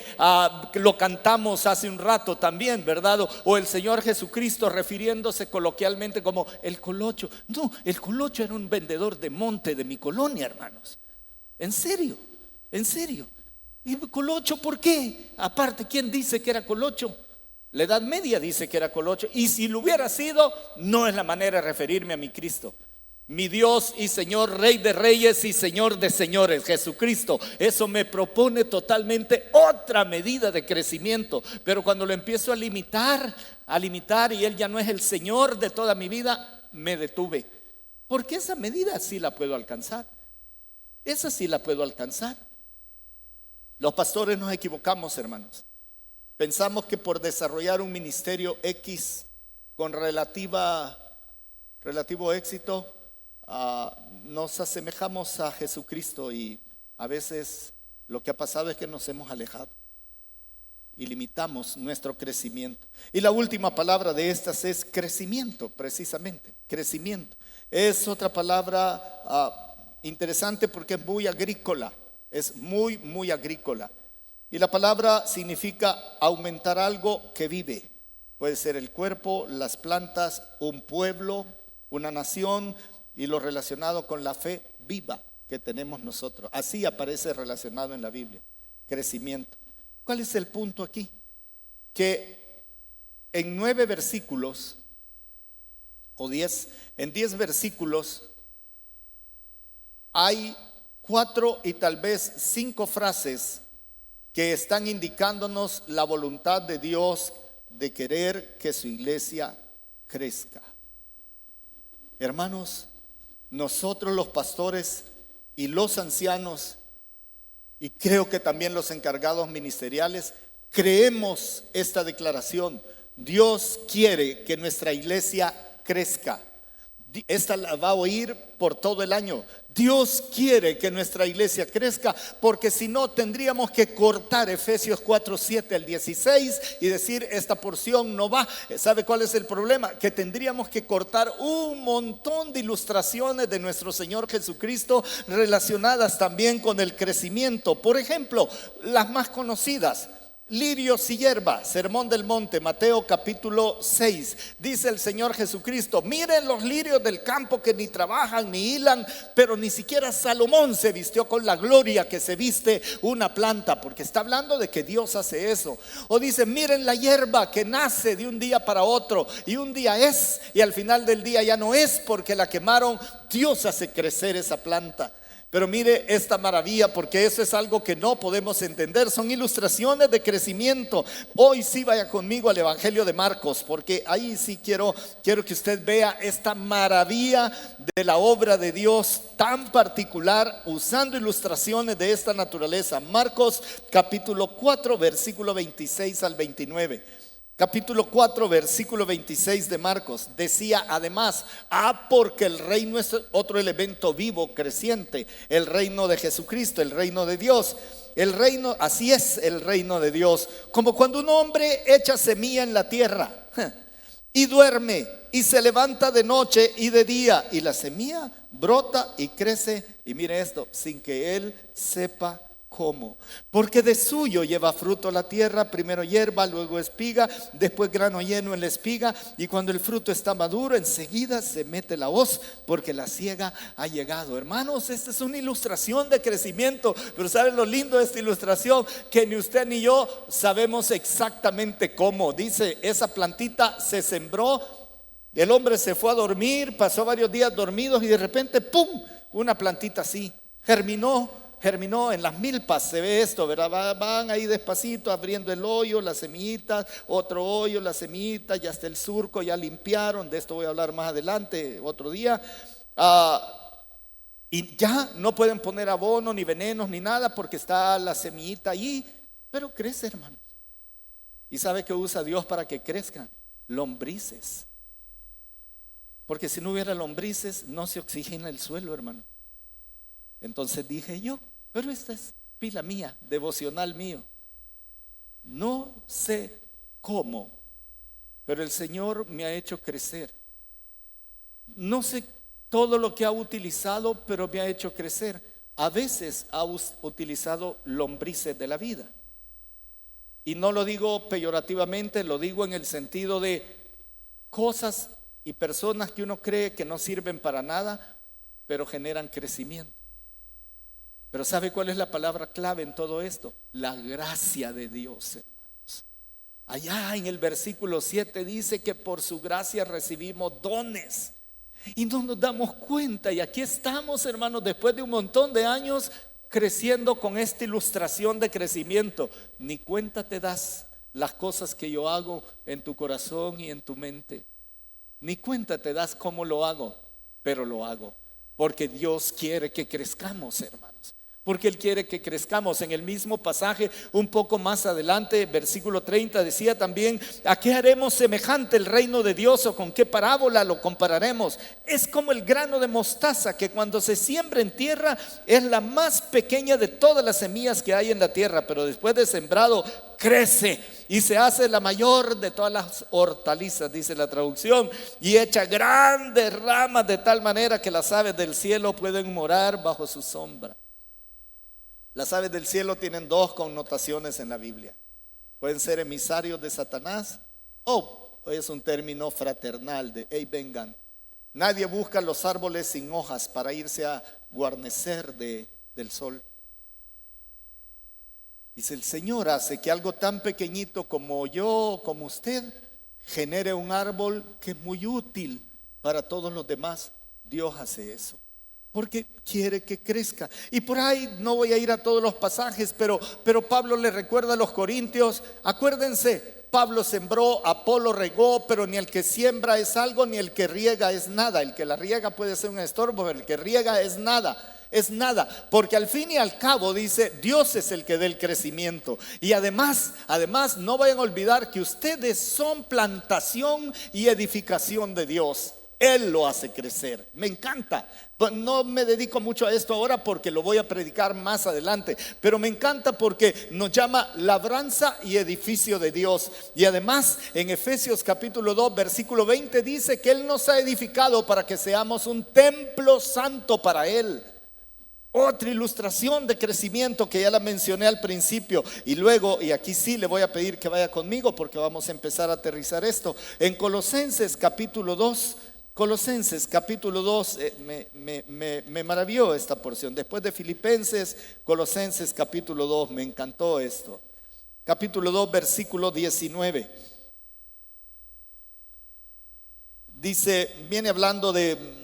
Lo cantamos hace un rato también, ¿verdad? O el Señor Jesucristo refiriéndose coloquialmente como el colocho. No, el colocho era un vendedor de monte de mi colonia, hermanos. En serio. ¿Y colocho por qué? Aparte, ¿quién dice que era colocho? La Edad Media dice que era colocho. Y si lo hubiera sido, no es la manera de referirme a mi Cristo. Mi Dios y Señor, Rey de Reyes y Señor de Señores, Jesucristo. Eso me propone totalmente otra medida de crecimiento. Pero cuando lo empiezo a limitar y Él ya no es el Señor de toda mi vida, me detuve. Porque esa medida sí la puedo alcanzar. Los pastores nos equivocamos, hermanos. Pensamos que por desarrollar un ministerio X con relativo éxito, nos asemejamos a Jesucristo, y a veces lo que ha pasado es que nos hemos alejado y limitamos nuestro crecimiento. Y la última palabra de estas es crecimiento, precisamente. Crecimiento es otra palabra interesante, porque es muy agrícola. Es muy agrícola. Y la palabra significa aumentar algo que vive. Puede ser el cuerpo, las plantas, un pueblo, una nación, y lo relacionado con la fe viva que tenemos nosotros. Así aparece relacionado en la Biblia. Crecimiento. ¿Cuál es el punto aquí? Que en 9 versículos o 10, en 10 versículos hay 4 y tal vez 5 frases que están indicándonos la voluntad de Dios de querer que su iglesia crezca. Hermanos, nosotros los pastores y los ancianos, y creo que también los encargados ministeriales, creemos esta declaración. Dios quiere que nuestra iglesia crezca. Esta la va a oír por todo el año. Dios quiere que nuestra iglesia crezca, porque si no tendríamos que cortar Efesios 4:7 al 16 y decir esta porción no va. ¿Sabe cuál es el problema? Que tendríamos que cortar un montón de ilustraciones de nuestro Señor Jesucristo relacionadas también con el crecimiento. Por ejemplo, las más conocidas: lirios y hierba, Sermón del Monte, Mateo capítulo 6. Dice el Señor Jesucristo: miren los lirios del campo, que ni trabajan ni hilan, pero ni siquiera Salomón se vistió con la gloria que se viste una planta, porque está hablando de que Dios hace eso. O dice: miren la hierba que nace de un día para otro, y un día es y al final del día ya no es, porque la quemaron. Dios hace crecer esa planta. Pero mire esta maravilla, porque eso es algo que no podemos entender. Son ilustraciones de crecimiento. Hoy sí vaya conmigo al Evangelio de Marcos, porque ahí sí quiero que usted vea esta maravilla de la obra de Dios tan particular, usando ilustraciones de esta naturaleza. Marcos capítulo 4, versículo 26 al 29. Capítulo 4, versículo 26 de Marcos. Decía además: porque el reino es otro elemento vivo, creciente. El reino de Jesucristo, el reino de Dios. El reino, así es el reino de Dios, como cuando un hombre echa semilla en la tierra y duerme, y se levanta de noche y de día, y la semilla brota y crece, y mire esto, sin que él sepa cómo. Porque de suyo lleva fruto la tierra, primero hierba, luego espiga, después grano lleno en la espiga, y cuando el fruto está maduro, enseguida se mete la hoz, porque la siega ha llegado. Hermanos, esta es una ilustración de crecimiento. Pero ¿saben lo lindo de esta ilustración? Que ni usted ni yo sabemos exactamente cómo. Dice: esa plantita se sembró, el hombre se fue a dormir, pasó varios días dormidos, y de repente ¡pum!, una plantita así germinó en las milpas. Se ve esto, ¿verdad? Van ahí despacito abriendo el hoyo, las semillitas, otro hoyo, las semillitas, ya está el surco, ya limpiaron. De esto voy a hablar más adelante, otro día. Y ya no pueden poner abono, ni venenos, ni nada, porque está la semillita ahí, pero crece, hermanos. ¿Y sabe qué usa Dios para que crezcan? Lombrices. Porque si no hubiera lombrices, no se oxigena el suelo, hermano. Entonces dije yo: pero esta es pila mía, devocional mío. No sé cómo, pero el Señor me ha hecho crecer. No sé todo lo que ha utilizado, pero me ha hecho crecer. A veces ha utilizado lombrices de la vida. Y no lo digo peyorativamente, lo digo en el sentido de cosas y personas que uno cree que no sirven para nada, pero generan crecimiento. Pero ¿sabe cuál es la palabra clave en todo esto? La gracia de Dios, hermanos. Allá en el versículo 7 dice que por su gracia recibimos dones, y no nos damos cuenta. Y aquí estamos, hermanos, después de un montón de años creciendo con esta ilustración de crecimiento. Ni cuenta te das las cosas que yo hago en tu corazón y en tu mente. Ni cuenta te das cómo lo hago, pero lo hago porque Dios quiere que crezcamos, hermanos. Porque Él quiere que crezcamos. En el mismo pasaje, un poco más adelante, versículo 30, decía también: ¿a qué haremos semejante el reino de Dios, o con qué parábola lo compararemos? Es como el grano de mostaza, que cuando se siembra en tierra es la más pequeña de todas las semillas que hay en la tierra, pero después de sembrado crece y se hace la mayor de todas las hortalizas, dice la traducción, y echa grandes ramas, de tal manera que las aves del cielo pueden morar bajo su sombra. Las aves del cielo tienen dos connotaciones en la Biblia. Pueden ser emisarios de Satanás, o es un término fraternal de: hey, vengan. Nadie busca los árboles sin hojas para irse a guarnecer del sol. Dice: el Señor hace que algo tan pequeñito como yo, como usted, genere un árbol que es muy útil para todos los demás. Dios hace eso porque quiere que crezca. Y por ahí no voy a ir a todos los pasajes, pero Pablo le recuerda a los corintios: acuérdense Pablo sembró, Apolo regó, pero ni el que siembra es algo, ni el que riega es nada. El que la riega puede ser un estorbo, pero el que riega es nada. Es nada, porque al fin y al cabo dice, Dios es el que da el crecimiento. Y además no vayan a olvidar que ustedes son plantación y edificación de Dios. Él lo hace crecer. Me encanta. No me dedico mucho a esto ahora porque lo voy a predicar más adelante, pero me encanta porque nos llama labranza y edificio de Dios. Y además en Efesios capítulo 2 versículo 20 dice que Él nos ha edificado para que seamos un templo santo para Él. Otra ilustración de crecimiento que ya la mencioné al principio. Y luego, y aquí sí le voy a pedir que vaya conmigo porque vamos a empezar a aterrizar esto. En Colosenses capítulo 2, me maravilló esta porción. Después de Filipenses, Colosenses capítulo 2, me encantó esto. Capítulo 2, versículo 19. Dice, viene hablando de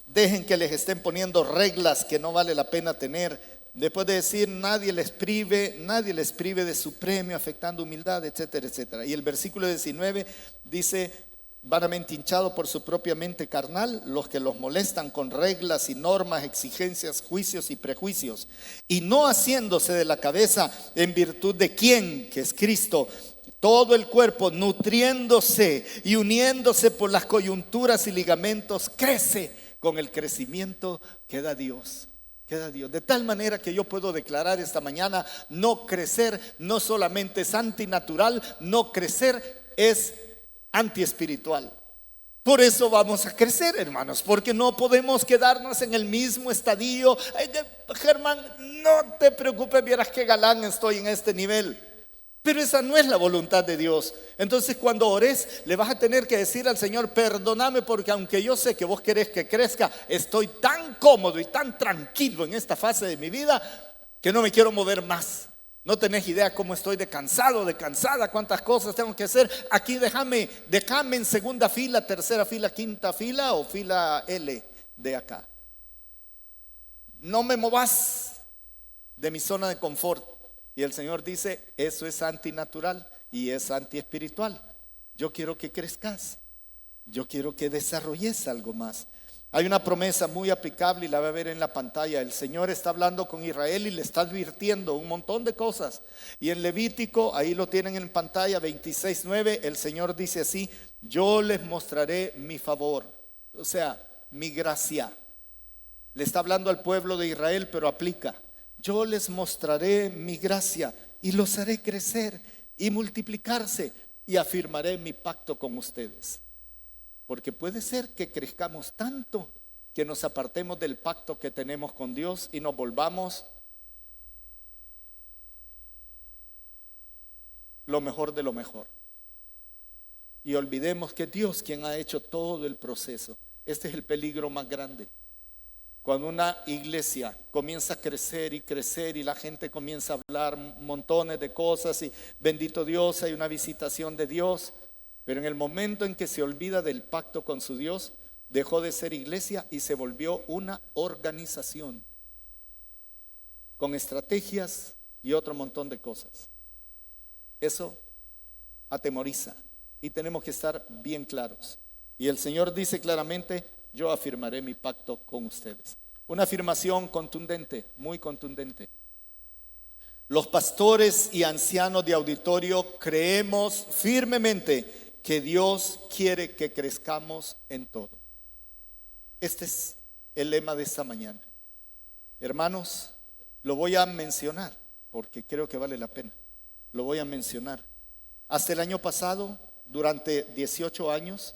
dejen que les estén poniendo reglas que no vale la pena tener. Después de decir, nadie les prive de su premio, afectando humildad, etcétera, etcétera. Y el versículo 19 dice, vanamente hinchado por su propia mente carnal, los que los molestan con reglas y normas, exigencias, juicios y prejuicios, y no haciéndose de la cabeza en virtud de quién, que es Cristo, todo el cuerpo nutriéndose y uniéndose por las coyunturas y ligamentos, crece con el crecimiento que da Dios. De tal manera que yo puedo declarar esta mañana, no crecer no solamente es antinatural, no crecer es antiespiritual. Por eso vamos a crecer, hermanos, porque no podemos quedarnos en el mismo estadio. Ay, Germán, no te preocupes, vieras qué galán estoy en este nivel. Pero esa no es la voluntad de Dios. Entonces cuando ores le vas a tener que decir al Señor, perdóname porque aunque yo sé que vos querés que crezca, estoy tan cómodo y tan tranquilo en esta fase de mi vida que no me quiero mover más. No tenés idea cómo estoy de cansado, de cansada, cuántas cosas tengo que hacer. Aquí déjame en segunda fila, tercera fila, quinta fila o fila L de acá. No me movas de mi zona de confort. Y el Señor dice, eso es antinatural y es antiespiritual. Yo quiero que crezcas. Yo quiero que desarrolles algo más. Hay una promesa muy aplicable y la va a ver en la pantalla. El Señor está hablando con Israel y le está advirtiendo un montón de cosas. Y en Levítico, ahí lo tienen en pantalla, 26:9, el Señor dice así, yo les mostraré mi favor, o sea, mi gracia. Le está hablando al pueblo de Israel, pero aplica. Yo les mostraré mi gracia y los haré crecer y multiplicarse y afirmaré mi pacto con ustedes. Porque puede ser que crezcamos tanto que nos apartemos del pacto que tenemos con Dios y nos volvamos lo mejor de lo mejor. Y olvidemos que Dios quien ha hecho todo el proceso. Este es el peligro más grande. Cuando una iglesia comienza a crecer y la gente comienza a hablar montones de cosas y bendito Dios, hay una visitación de Dios, pero en el momento en que se olvida del pacto con su Dios, dejó de ser iglesia y se volvió una organización con estrategias y otro montón de cosas. Eso atemoriza y tenemos que estar bien claros. Y el Señor dice claramente, yo afirmaré mi pacto con ustedes. Una afirmación contundente, muy contundente. Los pastores y ancianos de auditorio creemos firmemente que Dios quiere que crezcamos en todo. Este es el lema de esta mañana. Hermanos, lo voy a mencionar porque creo que vale la pena. Lo voy a mencionar. Hasta el año pasado, durante 18 años,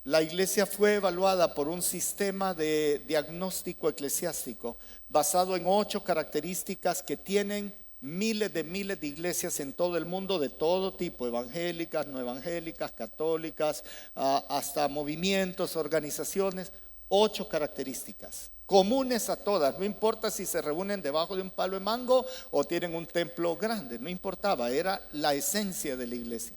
la iglesia fue evaluada por un sistema de diagnóstico eclesiástico basado en 8 características que tienen miles de iglesias en todo el mundo de todo tipo, evangélicas, no evangélicas, católicas, hasta movimientos, organizaciones. 8 características comunes a todas, no importa si se reúnen debajo de un palo de mango o tienen un templo grande, no importaba, era la esencia de la iglesia.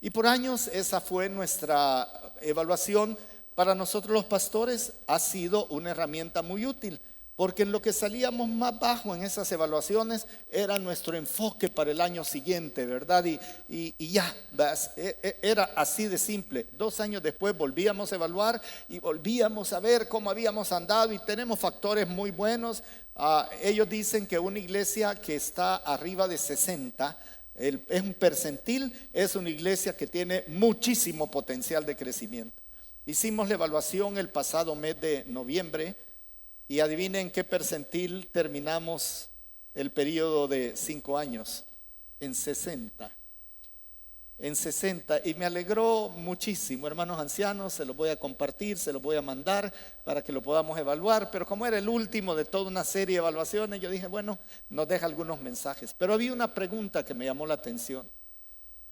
Y por años esa fue nuestra evaluación. Para nosotros los pastores ha sido una herramienta muy útil porque en lo que salíamos más bajo en esas evaluaciones era nuestro enfoque para el año siguiente, ¿verdad? Y ya, era así de simple. 2 años después volvíamos a evaluar y volvíamos a ver cómo habíamos andado, y tenemos factores muy buenos. Ellos dicen que una iglesia que está arriba de 60, es un percentil, es una iglesia que tiene muchísimo potencial de crecimiento. Hicimos la evaluación el pasado mes de noviembre y adivinen qué percentil terminamos el periodo de 5 años, en 60. En 60, y me alegró muchísimo, hermanos ancianos. Se los voy a compartir, se los voy a mandar para que lo podamos evaluar, pero como era el último de toda una serie de evaluaciones, yo dije, bueno, nos deja algunos mensajes. Pero había una pregunta que me llamó la atención.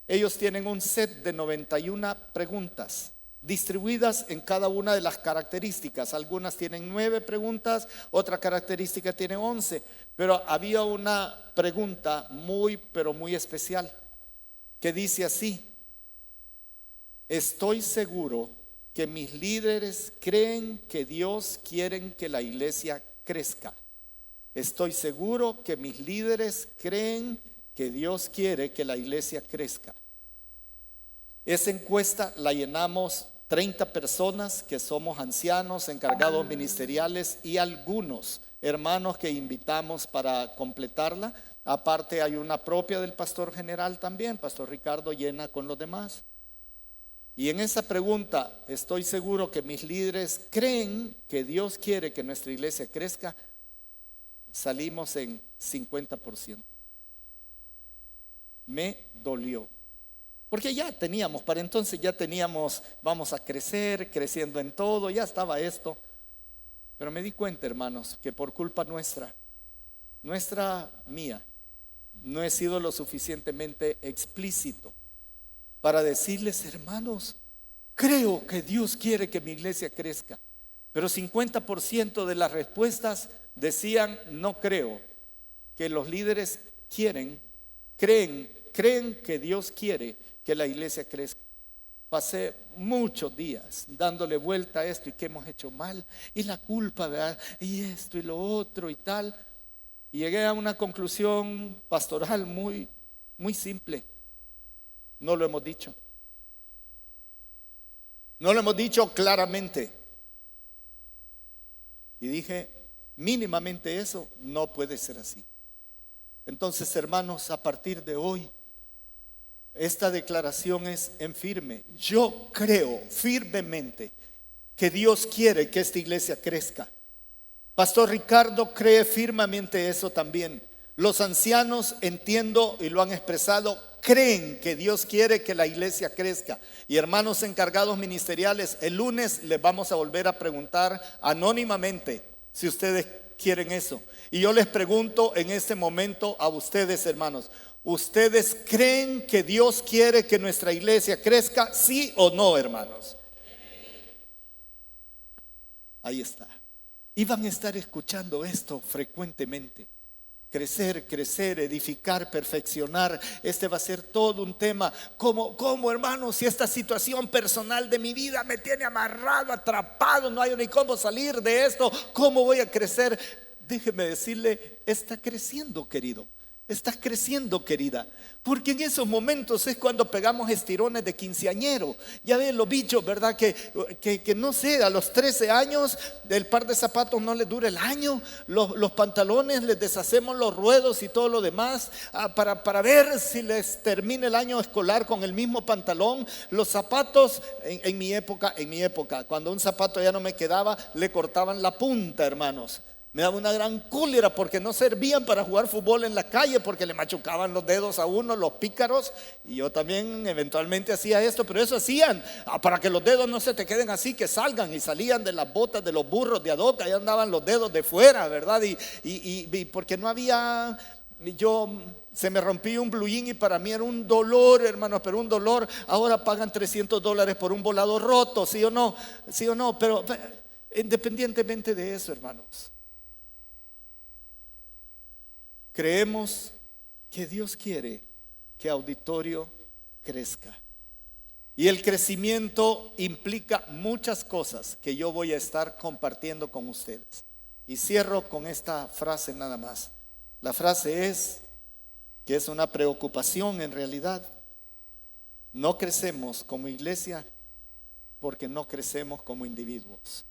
Ellos tienen un set de 91 preguntas distribuidas en cada una de las características. Algunas tienen 9 preguntas, otra característica tiene 11, pero había una pregunta pero muy especial, que dice así: estoy seguro que mis líderes creen que Dios quiere que la iglesia crezca. Estoy seguro que mis líderes creen que Dios quiere que la iglesia crezca. Esa encuesta la llenamos 30 personas que somos ancianos, encargados ministeriales y algunos hermanos que invitamos para completarla. Aparte hay una propia del pastor general también, Pastor Ricardo llena con los demás. Y en esa pregunta, estoy seguro que mis líderes creen que Dios quiere que nuestra iglesia crezca, salimos en 50%. Me dolió. Porque ya teníamos, para entonces ya teníamos, vamos a crecer, creciendo en todo, ya estaba esto. Pero me di cuenta, hermanos, que por culpa mía, no he sido lo suficientemente explícito para decirles, hermanos, creo que Dios quiere que mi iglesia crezca. Pero 50% de las respuestas decían, no creo, que los líderes creen que Dios quiere que la iglesia crezca. Pasé muchos días dándole vuelta a esto y que hemos hecho mal y la culpa, ¿verdad? Y esto y lo otro y tal. Y llegué a una conclusión pastoral muy, muy simple. No lo hemos dicho. No lo hemos dicho claramente. Y dije, mínimamente eso no puede ser así. Entonces, hermanos, a partir de hoy, esta declaración es en firme. Yo creo firmemente que Dios quiere que esta iglesia crezca. Pastor Ricardo cree firmemente eso también. Los ancianos, entiendo y lo han expresado, creen que Dios quiere que la iglesia crezca. Y hermanos encargados ministeriales, el lunes les vamos a volver a preguntar anónimamente si ustedes quieren eso. Y yo les pregunto en este momento a ustedes, hermanos, ¿ustedes creen que Dios quiere que nuestra iglesia crezca? ¿Sí o no, hermanos? Ahí está. Y van a estar escuchando esto frecuentemente. Crecer, edificar, perfeccionar. Este va a ser todo un tema. ¿Cómo, hermanos? Si esta situación personal de mi vida me tiene amarrado, atrapado, no hay ni cómo salir de esto, ¿cómo voy a crecer? Déjeme decirle, está creciendo, querido. Está creciendo, querida. Porque en esos momentos es cuando pegamos estirones de quinceañero. Ya ven los bichos, ¿verdad? Que no sé, a los 13 años el par de zapatos no les dura el año. Los pantalones les deshacemos los ruedos y todo lo demás para ver si les termina el año escolar con el mismo pantalón. Los zapatos, en mi época, cuando un zapato ya no me quedaba, le cortaban la punta, hermanos. Me daba una gran cólera porque no servían para jugar fútbol en la calle, porque le machucaban los dedos a uno, los pícaros. Y yo también eventualmente hacía esto, pero eso hacían para que los dedos no se te queden así, que salgan. Y salían de las botas de los burros de Adoca, ahí andaban los dedos de fuera, ¿verdad? Y porque no había, se me rompió un blue jean y para mí era un dolor, hermanos, pero un dolor. Ahora pagan $300 por un volador roto, ¿sí o no? ¿Sí o no? Pero independientemente de eso, hermanos, creemos que Dios quiere que Auditorio crezca. Y el crecimiento implica muchas cosas que yo voy a estar compartiendo con ustedes. Y cierro con esta frase nada más. La frase es que es una preocupación en realidad. No crecemos como iglesia porque no crecemos como individuos.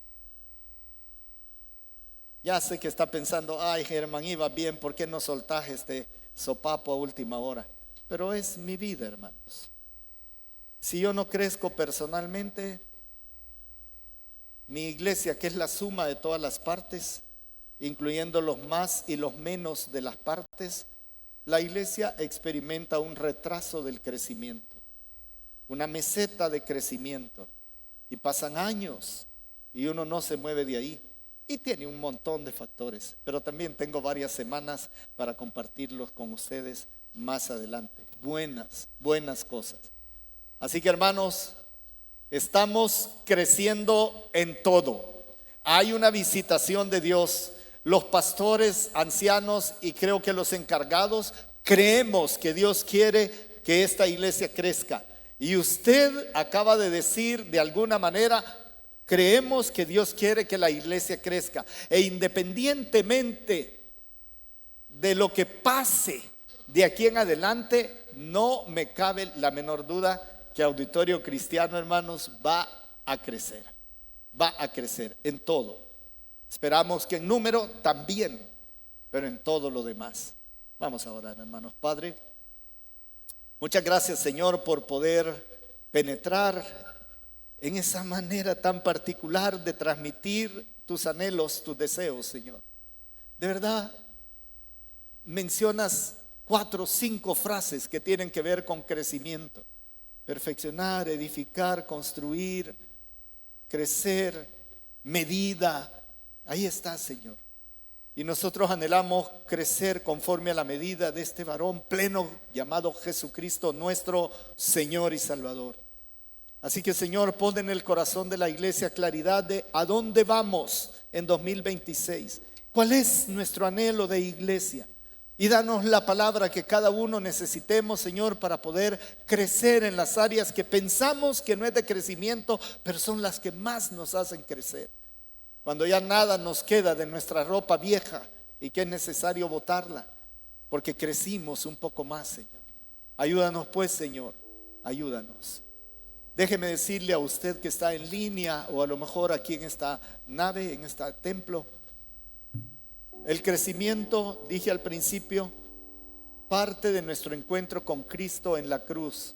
Ya sé que está pensando, ay Germán, iba bien, ¿por qué no soltás este sopapo a última hora? Pero es mi vida, hermanos. Si yo no crezco personalmente, mi iglesia, que es la suma de todas las partes, incluyendo los más y los menos de las partes, la iglesia experimenta un retraso del crecimiento, una meseta de crecimiento, y pasan años y uno no se mueve de ahí. Y tiene un montón de factores, pero también tengo varias semanas para compartirlos con ustedes más adelante. Buenas cosas. Así que, hermanos, estamos creciendo en todo. Hay una visitación de Dios. Los pastores, ancianos y creo que los encargados creemos que Dios quiere que esta iglesia crezca. Y usted acaba de decir de alguna manera, creemos que Dios quiere que la iglesia crezca. E independientemente de lo que pase de aquí en adelante, no me cabe la menor duda que Auditorio Cristiano, hermanos, va a crecer. Va a crecer en todo. Esperamos que en número también, pero en todo lo demás. Vamos a orar, hermanos. Padre, muchas gracias, Señor, por poder penetrar en esa manera tan particular de transmitir tus anhelos, tus deseos, Señor. De verdad, mencionas 4 o 5 frases que tienen que ver con crecimiento. Perfeccionar, edificar, construir, crecer, medida. Ahí está, Señor. Y nosotros anhelamos crecer conforme a la medida de este varón pleno llamado Jesucristo, nuestro Señor y Salvador. Así que, Señor, pon en el corazón de la iglesia claridad de a dónde vamos en 2026. ¿Cuál es nuestro anhelo de iglesia? Y danos la palabra que cada uno necesitemos, Señor, para poder crecer en las áreas que pensamos que no es de crecimiento, pero son las que más nos hacen crecer. Cuando ya nada nos queda de nuestra ropa vieja y que es necesario botarla, porque crecimos un poco más, Señor. Ayúdanos pues, Señor, ayúdanos. Déjeme decirle a usted que está en línea o a lo mejor aquí en esta nave, en este templo, el crecimiento, dije al principio, parte de nuestro encuentro con Cristo en la cruz.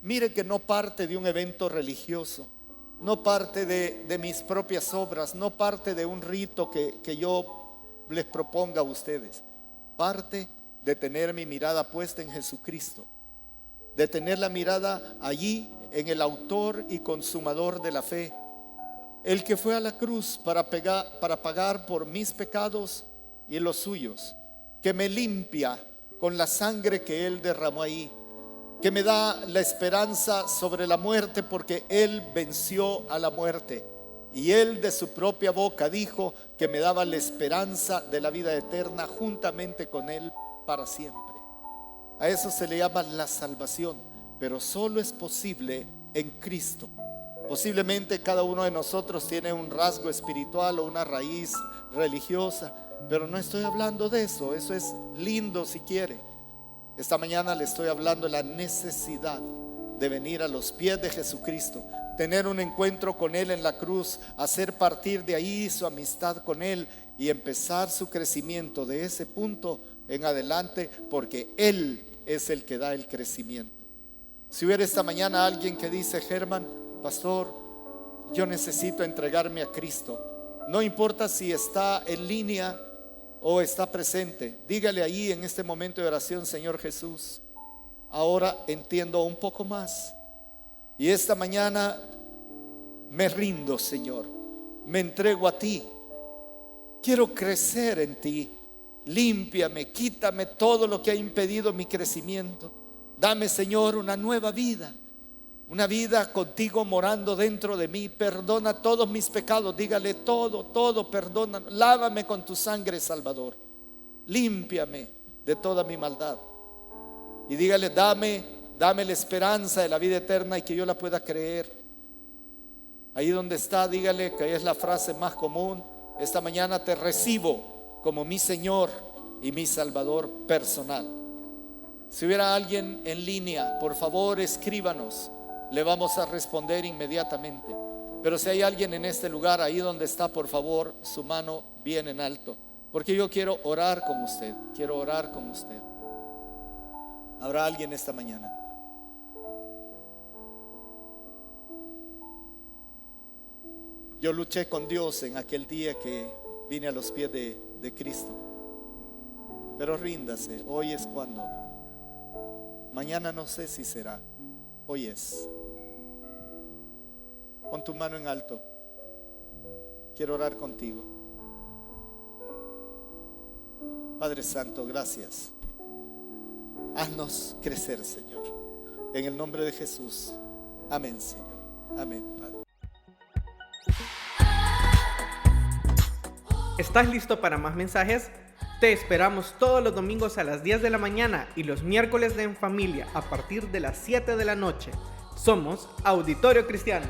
Mire que no parte de un evento religioso, no parte de mis propias obras, no parte de un rito que yo les proponga a ustedes. Parte de tener mi mirada puesta en Jesucristo, de tener la mirada allí en el autor y consumador de la fe, el que fue a la cruz para pagar por mis pecados y los suyos, que me limpia con la sangre que Él derramó ahí, que me da la esperanza sobre la muerte porque Él venció a la muerte y Él de su propia boca dijo que me daba la esperanza de la vida eterna juntamente con Él para siempre. A eso se le llama la salvación, pero solo es posible en Cristo. Posiblemente cada uno de nosotros tiene un rasgo espiritual o una raíz religiosa, pero no estoy hablando de eso. Eso es lindo si quiere. Esta mañana le estoy hablando de la necesidad de venir a los pies de Jesucristo, tener un encuentro con Él en la cruz, hacer partir de ahí su amistad con Él y empezar su crecimiento de ese punto en adelante, porque Él es el que da el crecimiento. Si hubiera esta mañana alguien que dice: Germán, pastor, yo necesito entregarme a Cristo, no importa si está en línea o está presente, dígale ahí en este momento de oración: Señor Jesús, ahora entiendo un poco más y esta mañana me rindo, Señor, me entrego a ti, quiero crecer en ti. Límpiame, quítame todo lo que ha impedido mi crecimiento. Dame, Señor, una nueva vida, una vida contigo morando dentro de mí. Perdona todos mis pecados. Dígale: todo, perdona. Lávame con tu sangre, Salvador. Límpiame de toda mi maldad. Y dígale: dame la esperanza de la vida eterna y que yo la pueda creer. Ahí donde está, dígale, que es la frase más común: esta mañana te recibo como mi Señor y mi Salvador personal. Si hubiera alguien en línea, por favor escríbanos, le vamos a responder inmediatamente. Pero si hay alguien en este lugar, ahí donde está, por favor, su mano bien en alto, porque yo quiero orar con usted, quiero orar con usted. ¿Habrá alguien esta mañana? Yo luché con Dios en aquel día que vine a los pies de Cristo. Pero ríndase, hoy es cuando. Mañana no sé si será, hoy es. Pon tu mano en alto. Quiero orar contigo. Padre Santo, gracias. Haznos crecer, Señor. En el nombre de Jesús. Amén, Señor. Amén, Padre. ¿Estás listo para más mensajes? Te esperamos todos los domingos a las 10 de la mañana y los miércoles de En Familia a partir de las 7 de la noche. Somos Auditorio Cristiano.